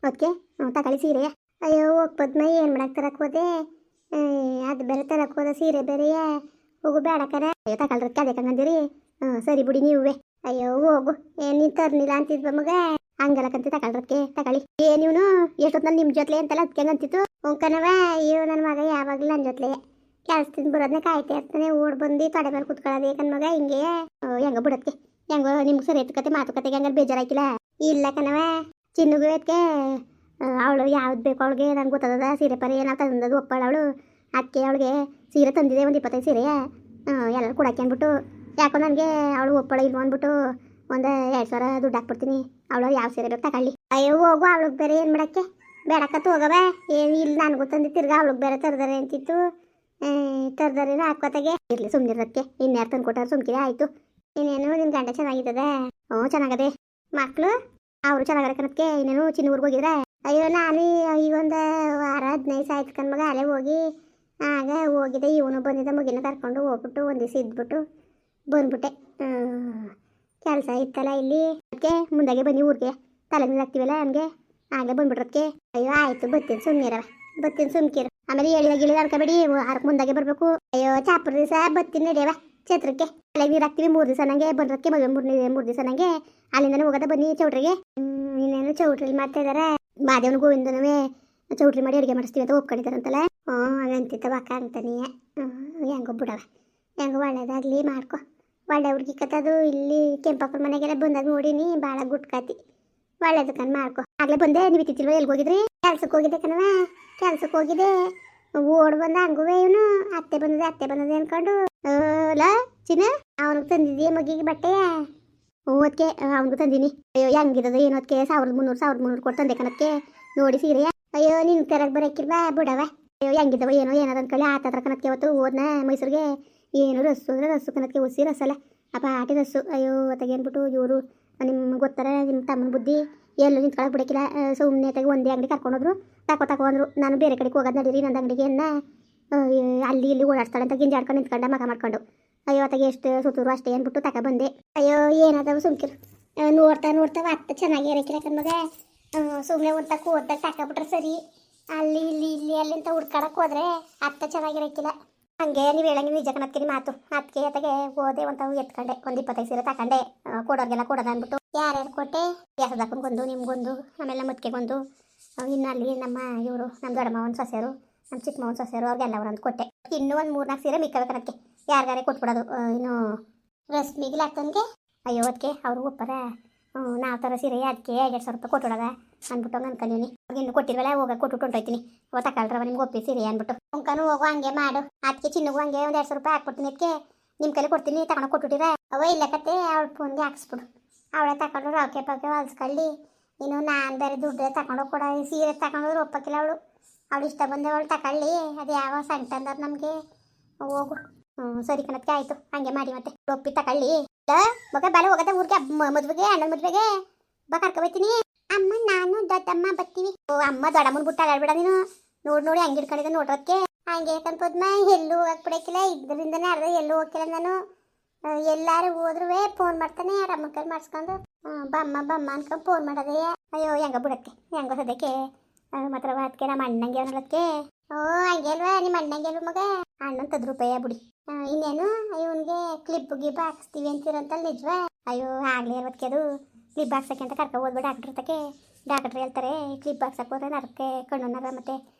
ಅದಕ್ಕೆ ತಗೊಳ್ಳಿ ಸೀರೆ. ಅಯ್ಯೋ ಹೋಗ್ಬದ್ಮ ಏನು ಮಾಡಕ್ಕೆ ತರಕ್ಕೆ ಹೋದೆ, ಅದು ಬೇರೆ ತರಕ್ಕೆ ಹೋದ ಸೀರೆ ಬೇರೆಯೇ. ಹೋಗು ಬೇಡಕ್ಕಾರ. ಅಯ್ಯೋ ತಗೊಳ್ರಕ್ಕೆ ಅದೇ ಕಂಗಂದಿರಿ. ಸರಿ ಬಿಡಿ ನೀವೇ. ಅಯ್ಯೋ ಹೋಗು, ಏನು ನೀನು ತರ್ನಿಲ್ಲ ಅಂತಿದ್ವ ಮಗ. ಹಂಗಲಕ್ಕಂತ ತಗೊಳ್ರಕ್ಕೆ ತಗೊಳ್ಳಿ. ನೀವನು ಎಷ್ಟೊತ್ತಲ್ಲಿ ನಿಮ್ಮ ಜೊತೆ ಅಂತಲ್ಲ ಅದಕ್ಕೆ ಹಂಗಂತಿತ್ತು. ಕಣವ ಅಯ್ಯೋ ನನ್ನ ಮಗ ಯಾವಾಗಲೂ ನನ್ನ ಜೊತೆ ಕೆಲಸದಿಂದ ಬರೋದನ್ನೇ ಕಾಯ್ತಾ ಇರ್ತಾನೆ. ಓಡ್ ಬಂದು ತೊಡೆ ಮೇಲೆ ಕುತ್ಕೊಳ್ಳೋದು ಏಕನ್ ಮಗ ಹಿಂಗೆ. ಹೆಂಗ ಬಿಡಕ್ಕೆ ಹೆಂಗೋ ನಿಮ್ಗೆ ಸರಿ ಎತ್ಕತೆ ಮಾತುಕತೆಗೆ ಹಂಗಾರೆ ಬೇಜಾರಾಕಿಲ್ಲ. ಇಲ್ಲ ಕಣವ ಚಿನ್ನಗೂ ಅದಕ್ಕೆ ಅವಳು ಯಾವ್ದು ಬೇಕು ಅವಳಿಗೆ ನಂಗೆ ಗೊತ್ತದ. ಸೀರೆ ಪರಿ ನಾವು ತಂದದ್ದು ಒಪ್ಪಳ ಅವಳು. ಅದಕ್ಕೆ ಅವಳಿಗೆ ಸೀರೆ ತಂದಿದೆ ಒಂದು 25 ಸೀರೆ. ಎಲ್ಲರೂ ಕೊಡಕ್ಕೆ ಅಂದ್ಬಿಟ್ಟು ಯಾಕೋ ನನಗೆ ಅವಳು ಒಪ್ಪಳ ಇಲ್ವ ಅಂದ್ಬಿಟ್ಟು ಒಂದು 2000 ದುಡ್ಡು ಹಾಕ್ಬಿಡ್ತೀನಿ. ಅವಳು ಯಾವ ಸೀರೆ ಬೇಕು ತಗೊಳ್ಳಿ. ಅಯ್ಯೋ ಹೋಗು, ಅವಳಿಗೆ ಬೇರೆ ಏನು ಮಾಡಕ್ಕೆ ಬೇಡಕ್ಕತ್ತು ಹೋಗವೆ. ಏನು ಇಲ್ಲ ನನಗೂ ತಂದು ತಿರ್ಗಾ ಅವಳಿಗೆ ಬೇರೆ ತರ್ದಾರೆ ಅಂತಿತ್ತು. ತರ್ದಾರೆ ಹಾಕೋತಾಗೆ ಇರಲಿ ಸುಮ್ಮನಿರೋದಕ್ಕೆ. ಇನ್ಯಾರು ತಂದು ಕೊಟ್ಟಾರು ಸುಮ್ಕಿದೆ ಆಯಿತು. ಇನ್ನೇನು ನಿನ್ನ ಗಂಡ ಚೆನ್ನಾಗಿದ್ದದೆ? ಹ್ಞೂ ಚೆನ್ನಾಗದೆ. ಮಕ್ಕಳು ಅವರು ಚೆನ್ನಾಗರ ಕಣಕ್ಕೆ. ಇನ್ನೇನು ಚಿನ್ನೂರ್ಗೆ ಹೋಗಿದ್ರೆ? ಅಯ್ಯೋ ನಾನು ಈಗ ಒಂದು ವಾರ 15 ದಿವಸ ಆಯ್ತು ಕಣ್ಮಗ. ಅಲ್ಲೇ ಹೋಗಿ ಆಗ ಹೋಗಿದ್ದೆ. ಇವನು ಬಂದಿದ್ದ ಮಗಿನ ಕರ್ಕೊಂಡು ಹೋಗ್ಬಿಟ್ಟು ಒಂದು ದಿವಸ ಇದ್ಬಿಟ್ಟು ಬಂದ್ಬಿಟ್ಟೆ. ಕೆಲಸ ಇತ್ತಲ್ಲ ಇಲ್ಲಿ ಅದಕ್ಕೆ ಮುಂದಾಗೆ ಬನ್ನಿ ಊರಿಗೆ ತಲೆ ಮೇಲೆ ಹಾಕ್ತೀವಲ್ಲ ನಮಗೆ ಹಾಗೆ ಬಂದ್ಬಿಟ್ರದಕ್ಕೆ. ಅಯ್ಯೋ ಆಯಿತು ಬರ್ತೀನಿ ಸುಮ್ಮನಿರವ, ಬರ್ತೀನಿ ಸುಮ್ಕಿರು. ಆಮೇಲೆ ಹೇಳಿದಾಗ ಗಿಳಿದ ಅನ್ಕೋಬೇಡಿ, ಆರಕ್ಕೆ ಮುಂದಾಗೆ ಬರಬೇಕು. ಅಯ್ಯೋ ಚಾಪುರ ದಿವಸ ಬರ್ತೀನಿ ನಡೆಯವ ಛತ್ರಕ್ಕೆ. ತಲೆಗೆ ನೀರು ಹಾಕ್ತೀವಿ 3 ದಿವಸ ನಂಗೆ ಬಂದ್ರಕ್ಕೆ. ಮದುವೆ 3 ದಿವಸ ನಂಗೆ ಅಲ್ಲಿಂದನೇ ಹೋಗೋದ ಬನ್ನಿ ಚೌಟ್ರಿಗೆ. ಇನ್ನೇನು ಚೌಟ್ರಿಲಿ ಮಾಡ್ತಾ ಇದ್ದಾರೆ. ಮಾದೇವನ ಗೋವಿಂದನವೇ ಚೌಟ್ರಿ ಮಾಡಿ ಅಡುಗೆ ಮಾಡಿಸ್ತೀವಿ ಅಂತ ಒಪ್ಕೊಂಡಿದ್ದಾರಂತಲ್ಲ. ಹಾಗಂತಿತ್ತ ಬಾಕ ಅಂತಾನೆ. ಹೆಂಗೋ ಬಿಡವ, ಹೆಂಗೋ ಒಳ್ಳೇದಾಗಲಿ ಮಾಡ್ಕೊ. ಒಳ್ಳೆ ಹುಡುಗಿ ಕತ್ತದು. ಇಲ್ಲಿ ಕೆಂಪಕ್ಕನ ಮನೆಗೆಲ್ಲ ಬಂದಾಗ ನೋಡಿನಿ ಭಾಳ ಗುಟ್ಕಾತಿ. ಒಳ್ಳೇದು ಕಣ್ ಮಾಡ್ಕೊ. ಆಗಲೇ ಬಂದೆ. ನೀವು ಇತ್ತಿಲ್ವ ಎಲ್ಲಿಗೆ ಹೋಗಿದ್ರಿ? ಕೆಲ್ಸಕ್ಕೆ ಹೋಗಿದ್ದೆ ಕಣವ, ಕೆಲ್ಸಕ್ಕೆ ಹೋಗಿದ್ದೆ. ಓಡ್ ಬಂದ ಹಂಗೂ ಇವನು ಅತ್ತೆ ಬಂದದೆ ಅನ್ಕೊಂಡು ಲಾ ಚಿನ್ನ ಅವನಿಗೆ ತಂದಿದ್ದೀಯ ಮಗಿಗೆ ಬಟ್ಟೆ? ಅದಕ್ಕೆ ಅವನಿಗೂ ತಂದೀನಿ. ಅಯ್ಯೋ ಹೆಂಗಿರೋದು ಏನೋ ಅದಕ್ಕೆ 1300 ಕೊಟ್ಟು ತಂದೆ ಕಣಕ್ಕೆ ನೋಡಿ ಸೀರೆಯ. ಅಯ್ಯೋ ನಿನ್ ತೆರಗೆ ಬರೋಕ್ಕಿಲ್ವಾ ಬಿಡವ. ಅಯ್ಯೋ ಹೆಂಗಿದ್ದವ ಏನೋ ಏನಾರು ಅಂದ್ಕೊಳ್ಳಿ. ಆತತ್ರ ಕಣಕ್ಕೆ ಅವತ್ತು ಹೋದ್ನ ಮೈಸೂರಿಗೆ. ಏನು ರಸ್ಸು ಕಣಕ್ಕೆ ಹುಸಿ ರಸಲ್ಲ ಅಪ್ಪ ಆಟಿ ರಸ್ಸು. ಅಯ್ಯೋ ಅತ್ತಾಗೆ ಅಂದ್ಬಿಟ್ಟು ಇವರು ನಿಮ್ಗೆ ಗೊತ್ತಾರೆ ನಿಮ್ಮ ತಮ್ಮನ ಬುದ್ಧಿ. ಎಲ್ಲೂ ನಿಂತ್ಕೊಳ್ಳೋಕೆ ಬಿಡೋಕ್ಕಿಲ್ಲ. ಸುಮ್ಮನೆ ಅತ್ತಾಗೆ ಒಂದೇ ಅಂಗಡಿ ಕರ್ಕೊಂಡೋದ್ರು. ತಕೋ ಅಂದರು. ನಾನು ಬೇರೆ ಕಡೆಗೆ ಹೋಗೋದು ನಡೀರಿ ನಂದು ಅಂಗಡಿಗೆ ಅಲ್ಲಿ ಇಲ್ಲಿ ಓಡಾಡ್ತಾಳೆ ಅಂತ ಗಿಂಜಾಡ್ಕೊಂಡು ನಿಂತ್ಕೊಂಡೆ ಮಗ ಮಾಡ್ಕೊಂಡು. ಅಯ್ಯೋ ಅತ್ತಾಗೆ ಎಷ್ಟು ಸುತ್ತೂರು ಅಷ್ಟೇ ಅಂದ್ಬಿಟ್ಟು ಬಂದೆ. ಅಯ್ಯೋ ಏನಾದವು ಸುಮ್ಕಿರು. ನೋಡ್ತಾ ಅತ್ತ ಚೆನ್ನಾಗಿ ಇರಕ್ಕಿಲ್ಲ ಕಣ್ಮಗ. ಸುಮ್ಮನೆ ಒಂತಕ್ಕೆ ಓದ್ದಾಗ ತಕೊಂಬಿಟ್ರೆ ಸರಿ. ಅಲ್ಲಿ ಅಲ್ಲಿ ಅಂತ ಹುಡ್ಕಾಡಕ್ಕೆ ಹೋದ್ರೆ ಅತ್ತ ಚೆನ್ನಾಗಿರಕ್ಕಿಲ್ಲ. ಹಂಗೆ ನೀವು ಹೇಳಂಗೆ ನಿಜ ಕಣಕ್ಕೆ ಮಾತು. ಅದಕ್ಕೆ ಅತ್ತಾಗೆ ಹೋದೆ ಒಂತಾವು ಎತ್ಕೊಂಡೆ. ಒಂದು 25 ಸೀರೆ ತಗೊಂಡೆ. ಕೊಡೋರಿಗೆಲ್ಲ ಕೊಡೋದ ಅಂದ್ಬಿಟ್ಟು ಯಾರ್ಯಾರು ಕೊಟ್ಟೆ? ಗ್ಯಾಸದಕ್ಕಂಗೊಂದು, ನಿಮ್ಗೊಂದು, ಆಮೇಲೆ ಮತ್ಕೆಗೊಂದು. ಇನ್ನು ಅಲ್ಲಿ ನಮ್ಮ ಇವರು ನಮ್ಮ ದೊಡ್ಡಮ್ಮನ ಸೊಸೆಯರು, ನಮ್ಮ ಚಿಕ್ಕಮ್ಮನ ಸೊಸೆಯರು ಅವ್ರಿಗೆಲ್ಲ ಒಂದೊಂದು ಕೊಟ್ಟೆ. ಇನ್ನೂ ಒಂದು 3-4 ಸೀರೆ ಮಿಕ್ಕವೆ ಕಣಕ್ಕೆ. ಯಾರಿಗಾರೆ ಕೊಟ್ಬಿಡೋದು. ಇನ್ನು ರಶ್ಮಿಗೆ ಲಾಕ್ತನ್ಗೆ ಅಯ್ಯೋ ಅದಕ್ಕೆ ಅವರು ಒಪ್ಪರ ನಾವು ಥರ ಸೀರೆ ಅದಕ್ಕೆ 200 ರೂಪಾಯಿ ಕೊಟ್ಬಿಡೋದ ಅಂದ್ಬಿಟ್ಟು ಹಂಗೆ ಅನ್ಕೊಂಡಿನಿ. ಇನ್ನು ಕೊಟ್ಟಿಲ್ವಲ್ಲ ಹೋಗಿ ಕೊಟ್ಬಿಟ್ಟು ಹೊಂಟೋಯ್ತೀನಿ. ಅವ ತಗೊಳ್ರವ ನಿಮ್ಗೆ ಒಪ್ಪಿ ಸೀರೆ ಅಂದ್ಬಿಟ್ಟು. ಅಂಕನು ಹೋಗು ಹಂಗೆ ಮಾಡು. ಅದಕ್ಕೆ ಚಿನ್ನಗೂ ಹಂಗೆ ಒಂದು 200 ರೂಪಾಯಿ ಹಾಕ್ಬಿಡ್ತೀನಿ. ಅದಕ್ಕೆ ನಿಮ್ಮ ಕೈಲಿ ಕೊಡ್ತೀನಿ ತಗೊಂಡು ಕೊಟ್ಬಿಟ್ಟಿರ. ಅವ ಇಲ್ಲ ಕತೆ ಅವಳ ಫೋನ್ಗೆ ಹಾಕ್ಸ್ಬಿಡು. ಅವಳೇ ತಗೊಂಡು ರಾಕೆ ಪಾಕೆ ಹೊಲ್ಸ್ಕೊಳ್ಳಿ. ಇನ್ನು ನಾನು ಬೇರೆ ದುಡ್ಡು ತಗೊಂಡೋಗಿ ಕೊಡ. ಸೀರೆ ತಗೊಂಡೋದ್ರೆ ಒಪ್ಪಕ್ಕಿಲ್ಲ ಅವಳು ಇಷ್ಟ ಬಂದೆ ಅವಳು ತಗೊಳ್ಳಿ. ಅದು ಯಾವ ಸಂಟ ಅಂದ್ರೆ ನಮಗೆ ಹೋಗು. ಸರಿ ಕಣಕ್ಕೆ ಆಯಿತು ಹಂಗೆ ಮಾಡಿ ಮತ್ತೆ ಒಪ್ಪಿ ತಗೊಳ್ಳಿ. ಮಗ ಬಾಲ ಹೋಗತ್ತೆ ಊರಿಗೆ ಮದುವೆಗೆ ಅಣ್ಣನ ಮದುವೆಗೆ ಬಾ ಕರ್ಕೊಬತ್ತೀನಿ. ಅಮ್ಮ ನಾನು ದೊಡ್ಡಮ್ಮ ಬರ್ತೀವಿ. ಅಮ್ಮ ದೊಡ್ಡಮ್ಮನ ಬಿಟ್ಟು ಅಲ್ಲಾಡ್ಬೇಡ ನೀನು. ನೋಡಿ ಹಂಗೆ ಹಿಡ್ಕೊಂಡಿದ್ದೆ ನೋಡೋದಕ್ಕೆ. ಹಂಗೆ ಕನ್ಪೋದ್ಮ ಎಲ್ಲೂ ಹೋಗಕ್ಕೆ ಬಿಡಕ್ಕಿಲ್ಲ. ಇದರಿಂದನೇ ಅರ್ಧ ಎಲ್ಲೂ ಹೋಗ್ತಿಲ್ಲ ನಾನು. ಎಲ್ಲಾರು ಹೋದ್ರೂ ಫೋನ್ ಮಾಡ್ತಾನೆ. ಯಾರ ಅಮ್ಮನ ಕೈ ಮಾಡಿಸ್ಕೊಂಡು ಬಮ್ಮ ಅನ್ಕೊಂಡು ಫೋನ್ ಮಾಡೋದೇ. ಅಯ್ಯೋ ಹೆಂಗ ಬಿಡಕ್ಕೆ ಹೆಂಗೋ ಸದ್ಯಕ್ಕೆ ಮಾತ್ರ ಅದಕ್ಕೆ ನಮ್ಮ ಅಣ್ಣಂಗೆ ಅವನಕ್ಕೆ. ಹಂಗೆ ಅಲ್ವಾ ನಿಮ್ಮ ಅಣ್ಣಂಗೆ ಅಲ್ವ ಮಗ? ಅಣ್ಣನ 10 ರೂಪಾಯಿ ಬಿಡಿ. ಇನ್ನೇನು ಇವನಿಗೆ ಕ್ಲಿಪ್ ಗಿಪ್ ಹಾಕಿಸ್ತೀವಿ ಅಂತೀರಂತಲ್ಲ ನಿಜವಾ? ಅಯ್ಯೋ ಆಗಲೇ ಇರೋದಕ್ಕೆ ಅದು ಕ್ಲಿಪ್ ಹಾಕ್ಸಕ್ಕೆ ಅಂತ ಕರ್ಕೊ ಹೋದ್ಬಿಟ್ಟು ಡಾಕ್ಟ್ರ್ ಹೇಳ್ತಾರೆ. ಕ್ಲಿಪ್ ಹಾಕ್ಸಕ್ಕೆ ಹೋದ್ರೆ ನರಕ್ಕೆ ಕಣ್ಣು ನರ ಮತ್ತು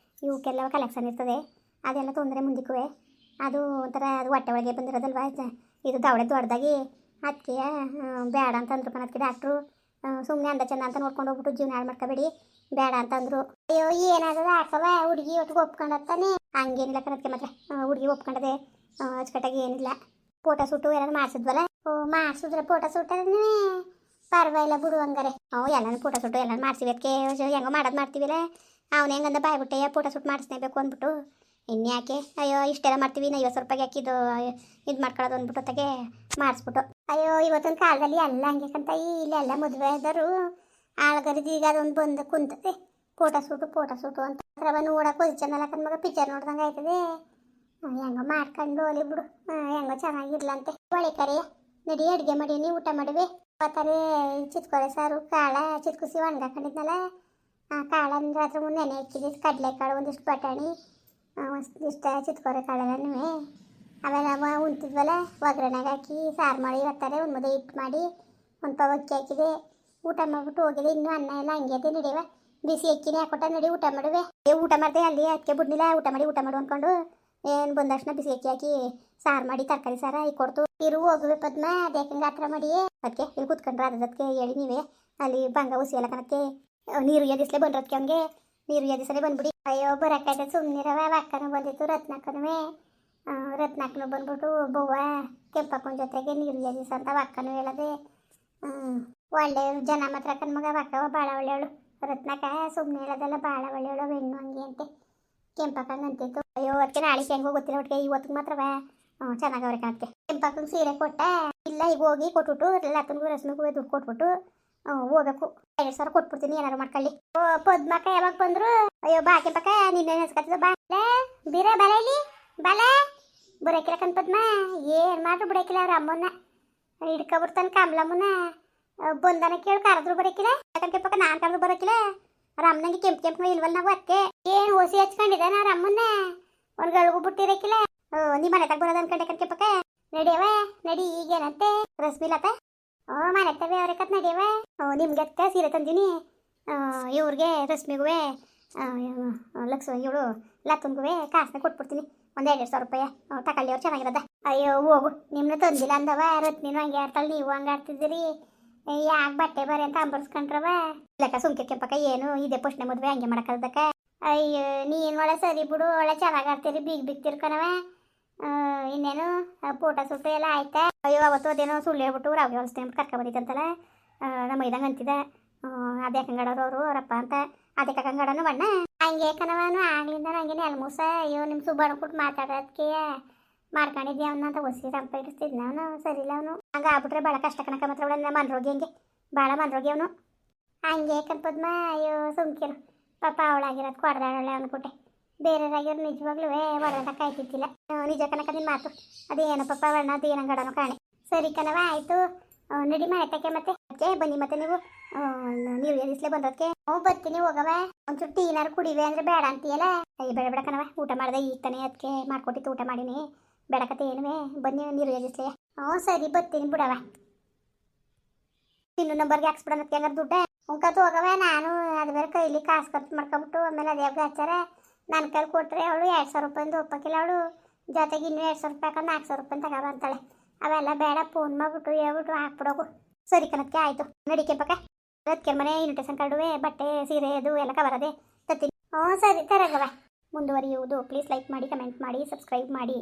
ಇವಕ್ಕೆಲ್ಲ ಕಲೆಕ್ಷನ್ ಇರ್ತದೆ. ಅದೆಲ್ಲ ತೊಂದರೆ ಮುಂದಕ್ಕೂ ಅದು ಒಂಥರ ಅದು ಹೊಟ್ಟೆ ಒಳಗೆ ಬಂದಿರೋದಲ್ವ. ಇದು ದವಡೆ ದೊಡ್ಡದಾಗಿ ಅದಕ್ಕೆ ಬೇಡ ಅಂತಂದ್ರು ಅದಕ್ಕೆ ಡಾಕ್ಟ್ರು. ಸುಮ್ಮನೆ ಅಂದ ಚೆಂದ ಅಂತ ನೋಡ್ಕೊಂಡು ಹೋಗ್ಬಿಟ್ಟು ಜೀವನ ಹಾಳು ಮಾಡ್ಕೋಬೇಡಿ ಬೇಡ ಅಂತಂದ್ರು. ಅಯ್ಯೋ ಏನಾದರೂ ಹಾಕವ ಹುಡುಗಿ ಒಟ್ಟಿಗೆ ಒಪ್ಕೊಂಡತ್ತಾನೆ. ಹಂಗೇನಿಲ್ಲ ಕಣಕ್ಕೆ ಮಾತ್ರ ಹುಡುಗಿ ಒಪ್ಕೊಂಡದೆ ಅಚ್ಚುಕಟ್ಟಾಗಿ ಏನಿಲ್ಲ. ಫೋಟೋ ಸೂಟು ಏನಾದ್ರು ಮಾಡಿಸಿದ್ವಲ್ಲ. ಮಾಡಿಸಿದ್ರೆ ಫೋಟೋ ಸೂಟೇ ಪರವಾಗಿಲ್ಲ ಬಿಡು ಹಂಗಾರೆ. ಎಲ್ಲನೂ ಫೋಟೋ ಸೂಟು ಎಲ್ಲ ಮಾಡಿಸಿವಿ. ಅದಕ್ಕೆ ಹೆಂಗೋ ಮಾಡೋದು ಮಾಡ್ತೀವಿಲ್ಲ. ಅವನು ಹೆಂಗಂದ ಬಾಯ್ಬಿಟ್ಟೆ ಫೋಟೋ ಸೂಟ್ ಮಾಡಿಸ್ನೇಬೇಕು ಅಂದ್ಬಿಟ್ಟು ಇನ್ಯಾಕೆ ಅಯ್ಯೋ ಇಷ್ಟೆಲ್ಲ ಮಾಡ್ತೀವಿ. 50 ರೂಪಾಯಿಗೆ ಹಾಕಿದ್ದು ಇದು ಮಾಡ್ಕೊಳ್ಳೋದು ಅಂದ್ಬಿಟ್ಟು ಹೊತ್ತಿಗೆ ಮಾಡಿಸ್ಬಿಟ್ಟು. ಅಯ್ಯೋ ಇವತ್ತೊಂದು ಕಾಲದಲ್ಲಿ ಎಲ್ಲ ಹಂಗೆ ಕಂತ ಇಲ್ಲೆಲ್ಲ ಮದುವೆ ಆದರು ಆಳ್ಗರಿದು. ಈಗ ಅದೊಂದು ಬಂದು ಕುಂತದೆ ಫೋಟೋ ಸೂಟು ಅಂತ. ಅವ ನೋಡೋಕೆ ಹೊಸಿಚನಲ್ಲ ಕಣ್ಮಗ ಪಿಕ್ಚರ್ ನೋಡ್ದಂಗೆ ಆಯ್ತದೆ. ಹೆಂಗೋ ಮಾಡ್ಕೊಂಡು ಹೋಲಿ ಬಿಡು. ಹೆಂಗೋ ಚೆನ್ನಾಗಿರ್ಲಂತೆ. ಒಳ್ಳೆ ಕರೆಯ ನಡಿ ಅಡುಗೆ ಮಾಡೀನಿ ಊಟ ಮಾಡಿವೆ. ಅವತ್ತಾರೆ ಚಿತ್ಕೋರೆ ಸಾರು ಕಾಳ ಚಿತ್ಕುಸಿ ಒಣಗಾಕೊಂಡಿದ್ನಲ್ಲ ಆ ಕಾಳನ್ನು ರಾತ್ರಿ ಮುಂದೆ ನೆನೆ ಇಕ್ಕಿದ್ದು ಕಡಲೆಕಾಳು ಒಂದಿಷ್ಟು ಬಟಾಣಿ ಒಂದಿಷ್ಟು ಚಿತ್ಕೋರೆ ಕಾಳೆಲ್ಲನೂ ಆಮೇಲೆ ನಾವು ಉಂತಿದ್ವಲ್ಲ ಒಗ್ಗರಣೆಗೆ ಹಾಕಿ ಸಾರು ಮಾಡಿ ಬರ್ತಾರೆ ಒಂದು ಮುದ್ದೆ ಹಿಟ್ಟು ಮಾಡಿ ಒಂದು ಪಾವ್ ಅಕ್ಕಿ ಹಾಕಿದೆ ಊಟ ಮಾಡಿಬಿಟ್ಟು ಹೋಗಿದೆ ಇನ್ನೂ ಅನ್ನ ಎಲ್ಲ ಹಂಗೆ ಅದೇ ನಡೆಯುವ ಬಿಸಿ ಅಕ್ಕಿನೇ ಹಾಕೊಟ್ಟ ನಡಿ ಊಟ ಮಾಡುವೆ ಊಟ ಮಾಡಿದೆ ಅಲ್ಲಿ ಅದಕ್ಕೆ ಬಿಡ್ನಿಲ್ಲ ಊಟ ಮಾಡು ಅಂದ್ಕೊಂಡು ಏನು ಬಂದ ತಕ್ಷಣ ಬಿಸಿ ಅಕ್ಕಿ ಹಾಕಿ ಸಾರು ಮಾಡಿ ತರಕಾರಿ ಸಾರ ಈಗ ಕೊಡ್ತು ಇರು ಹೋಗುವೆ ಪದ್ಮ ಅದೇಕಂಗೆ ಹತ್ರ ಮಾಡಿ ಅದಕ್ಕೆ ಇಲ್ಲಿ ಕೂತ್ಕೊಂಡ್ರೆ ಅದಕ್ಕೆ ಹೇಳಿ ನೀವೇ ಅಲ್ಲಿ ಬಂಗ ಉಸಿ ಎಲ್ಲ ಕಣಕ್ಕೆ ನೀರು ಎದಿಸ್ಲೇ ಬಂದ್ರದಕ್ಕೆ ಹಂಗೆ ನೀರು ಎದಿಸಲೇ ಬಂದ್ಬಿಡಿ ಅಯ್ಯೋ ಬರೋಕ್ಕಾಯ್ತು ಸುಮ್ಮನಿರವ ಅಕ್ಕನೂ ಬಂದಿತ್ತು ರತ್ನಾಕನು ಬಂದ್ಬಿಟ್ಟು ಬವ್ವ ಕೆಂಪಕ್ಕನ ಜೊತೆಗೆ ನೀರು ಎದಿಸ ಅಂತ ಅಕ್ಕನೂ ಹೇಳದೆ ಒಳ್ಳೆ ಜನ ಮಾತ್ರ ಅಕ್ಕನ ಮಗ ಅಕ್ಕ ಭಾಳ ಒಳ್ಳೆಯವಳು ರತ್ನಾಕ ಸುಮ್ಮನೆ ಹೇಳೋದೆಲ್ಲ ಭಾಳ ಒಳ್ಳೆಯವಳು ಹೆಣ್ಣು ಹಂಗೆ ಅಂತೆ ಕೆಂಪಕ್ಕಂಗೆ ಅಂತಿತ್ತು ಅಯ್ಯೋ ಅದಕ್ಕೆ ನಾಳೆ ಹೆಂಗೋ ಗೊತ್ತಿಲ್ಲ ಒಟ್ಟಿಗೆ ಇವತ್ತಿಗೆ ಮಾತ್ರವ ಚೆನ್ನಾಗವ್ರೆ ಕಾಣತ್ತೆ ಕೆಂಪಕ್ಕಂಗೆ ಸೀರೆ ಕೊಟ್ಟ ಇಲ್ಲ ಈಗ ಹೋಗಿ ಕೊಟ್ಬಿಟ್ಟು ಲತ್ತನಿಗೂ ರಶ್ಮಿಗೂ ದುಡ್ಡು ಕೊಟ್ಬಿಟ್ಟು ಹೋಗ್ಬೇಕು 2,000 ಕೊಟ್ಬಿಡ್ತೀನಿ ಏನಾರು ಮಾಡ್ಕೊಳ್ಳಿ ಪದ್ಮಕ್ಕ ಯಾವಾಗ ಬಂದ್ರು ಅಯ್ಯೋ ಬಾ ಕೆಂಪಕ್ಕ ನಿನ್ನೆ ನೆನ್ಸ್ಕೊತಿದ್ದ ಬಾ ಬೀರ ಬಲ ಇಲ್ಲಿ ಬಲ ಬರೋಕಿಲ್ಲ ಕಣ್ ಪದ್ಮ ಏನು ಮಾಡ್ರು ಬಿಡೋಕಿಲ್ಲ ಅವ್ರ ಅಮ್ಮನ್ನ ಹಿಡ್ಕೊಬಿಡ್ತಾನೆ ಕಮಲಮ್ಮನ ಬಂದನ ಕೇಳಿ ಕರೆದ್ರು ಬರೋಕಿಲ್ಲ ಯಾಕಂದ್ರೆ ಕೆಂಪಕ್ಕ ನಾನು ಕರೆದ್ರು ಬರೋಕಿಲ್ಲ ಅವ್ರ ಅಮ್ಮನಿಗೆ ಕೆಂಪು ಇಲ್ವಲ್ಲ ನಾವು ಅದಕ್ಕೆ ಏನು ಓಸಿ ಹಚ್ಕೊಂಡಿದ್ದಾನೆ ಅವ್ರ ಅಮ್ಮನ್ನ ಒಂದು ಗಳಿಗೂ ಬಿಟ್ಟಿರಕ್ಕಿಲ್ಲ ನಿಮ್ಮ ಮನೆ ತಗ ಬರೋದು ಅನ್ಕೊಂಡೆ ಕೆಂಪಕ್ಕ ನಡಿಯವ ನಡಿ ಈಗೇನಂತೆ ರಶ್ಮಿಲತ ಮನೆ ತವೆ ಅವ್ರೆ ಕತ್ ನಡಿಯವ ನಿಮ್ಗೆ ಅಕ್ಕ ಸೀರೆ ತಂದೀನಿ ಇವ್ರಿಗೆ ರಶ್ಮಿಗೂ ಇವಳು ಲತ್ತನ್ಗೂ ಕಾಸನ್ನ ಕೊಟ್ಬಿಡ್ತೀನಿ ಒಂದು 2,000 ರೂಪಾಯಿ ತಗೊಳ್ಳಿ ಅವ್ರು ಚೆನ್ನಾಗಿರೋದ ಅಯ್ಯೋ ಹೋಗು ನಿಮ್ಮನ್ನ ತಂದಿಲ್ಲ ಅಂದವ ರತ್ನಿನೂ ಹಂಗೆ ಆಡ್ತಾಳೆ ನೀವು ಹಂಗೆ ಆಡ್ತಿದ್ದೀರಿ ಯಾಕೆ ಬಟ್ಟೆ ಬರೀ ಅಂತ ಅಂಬರ್ಸ್ಕೊಂಡ್ರವ ಇಲ್ಲಕ್ಕ ಸುಮ್ಕೆ ಕೆಂಪಕ್ಕ ಏನು ಇದೇ ಪುಷ್ಣೆ ಮದುವೆ ಹಂಗೆ ಮಾಡಕ್ಕಲ್ದಕ್ಕ ಅಯ್ಯೋ ನೀನು ಒಳ್ಳೆ ಸರಿ ಬಿಡು ಒಳ್ಳೆ ಚೆನ್ನಾಗಿ ಆಡ್ತೀರಿ ಬೀಗ್ ತಿರ್ಕನವ ಇನ್ನೇನು ಫೋಟೋ ಸುಟ್ಟು ಎಲ್ಲ ಆಯ್ತಾ ಅಯ್ಯೋ ಅವತ್ತು ಅದೇನೋ ಸುಳ್ಳು ಹೇಳ್ಬಿಟ್ಟು ರಾಗಿ ಹೊಲ್ಸ್ತೆ ಅಂದ್ಬಿಟ್ಟು ಕರ್ಕೊಬಂದಿತ್ತಂತಲ್ಲ ನಮ್ಮ ಮೈದಂಗೆ ಅಂತಿದ್ದೆ ಅದೇ ಕಂಗಡೋರು ಅವರು ಅವರಪ್ಪ ಅಂತ ಅದೇ ಕಂಗಡನು ಬಣ್ಣ ಹಂಗೆ ಕಣವನು ಆಗ್ಲಿಂದ ಹಂಗೆ ನೆಲಮೂಸ ಅಯ್ಯೋ ನಿಮ್ಮ ಸುಬ್ಬಣ್ಣ ಕೊಟ್ಟು ಮಾತಾಡೋದಕ್ಕೆ ಮಾಡ್ಕೊಂಡಿದ್ದೆ ಅವನ ಅಂತ ಹೊಸಿ ರಂಪ ಇಡಿಸ್ತಿದ್ನ ಅವನು ಸರಿ ಇಲ್ಲ ಅವನು ಹಂಗೆ ಆಗ್ಬಿಟ್ರೆ ಭಾಳ ಕಷ್ಟ ಕಣಕ ಮಾತ್ರ ಅವಳ ಮನ್ರೋಗಿ ಹಂಗೆ ಭಾಳ ಮನ್ರೋಗಿ ಅವನು ಹಂಗೆ ಕನ್ಪದ್ಮ ಅಯ್ಯೋ ಸುಮ್ಕಿರು ಪಾಪ ಅವಳಾಗಿರೋದು ಕೊಡ್ದಾಳೆ ಅನ್ಕೊಟ್ಟೆ ಬೇರೆಯವ್ರಾಗಿರೋ ನಿಜವಾಗ್ಲೂ ಹೊರಗಡೆ ಕಾಯ್ತಿದ್ದಿಲ್ಲ ನಿಜ ಕನಕ ನಿನ್ನ ಮಾತು ಅದೇನು ಪಾಪ ವರ್ಣ ಅದೇನಂಗಡನು ಕಾಣೆ ಸರಿ ಕಣವ ಆಯಿತು ನಡಿ ಮಾಡಕ್ಕೆ ಮತ್ತೆ ಅದಕ್ಕೆ ಬನ್ನಿ ಮತ್ತೆ ನೀವು ನೀರು ಎರಿಸ್ಲೇ ಬಂದದಕ್ಕೆ ಬರ್ತೀನಿ ಹೋಗವ ಒಂಚೂರು ಟೀನಾರು ಕುಡಿವೆ ಅಂದ್ರೆ ಬೇಡ ಅಂತೀಯಲ್ಲ ಅಯ್ಯ ಬೇಡ ಬೇಡ ಕಣವ ಊಟ ಮಾಡಿದೆ ಈಗ ತಾನೇ ಅದಕ್ಕೆ ಮಾಡ್ಕೊಟ್ಟಿತ್ತು ಊಟ ಮಾಡೀನಿ ಬೇಡಕತ್ತೆ ಏನುವೆ ಬನ್ನಿ ನೀರು ಎರಿಸ್ಲೇ ಸರಿ ಬರ್ತೀನಿ ಬಿಡವ ಇನ್ನೂ ನಂಬರ್ಗೆ ಹಾಕ್ಸ್ಬಿಡೋಣ ಹೆಂಗಾರು ದುಡ್ಡ ಉಂಕತ್ತು ಹೋಗವ ನಾನು ಅದು ಬೇರೆ ಕೈಲಿ ಕಾಸು ಖರ್ಚು ಮಾಡ್ಕೊಬಿಟ್ಟು ಆಮೇಲೆ ಅದೇ ಹಚ್ಚಾರ ನನ್ನ ಕೈಲಿ ಕೊಟ್ಟರೆ ಅವಳು 2,000 ರೂಪಾಯಿಂದ ಒಪ್ಪಕ್ಕಿಲ್ಲ ಅವಳು ಜೊತೆಗೆ ಇನ್ನೂ 2,000 ರೂಪಾಯಿ ಹಾಕೊಂಡು 400 ರೂಪಾಯಿ ತಗೋ ಅಂತಾಳೆ ಅವೆಲ್ಲ ಬೇಡ ಫೋನ್ ಮಾಡ್ಬಿಟ್ಟು ಹೇಳ್ಬಿಟ್ಟು ಹಾಕ್ಬಿಡೋಗು ಸರಿ ಕಣಕ್ಕೆ ಆಯಿತು ನಡಿಕೆ ಪಕ್ಕ ಅದಕ್ಕೆ ಮನೆ ಇನ್ವಿಟೇಷನ್ ಕಾರ್ಡುವೆ ಬಟ್ಟೆ ಸೀರೆ ಅದು ಎಲ್ಲ ಕವರದೆ ತತ್ತೀನಿ ಸರಿ ತರಗವ ಮುಂದುವರಿಯುವುದು ಪ್ಲೀಸ್ ಲೈಕ್ ಮಾಡಿ ಕಮೆಂಟ್ ಮಾಡಿ ಸಬ್ಸ್ಕ್ರೈಬ್ ಮಾಡಿ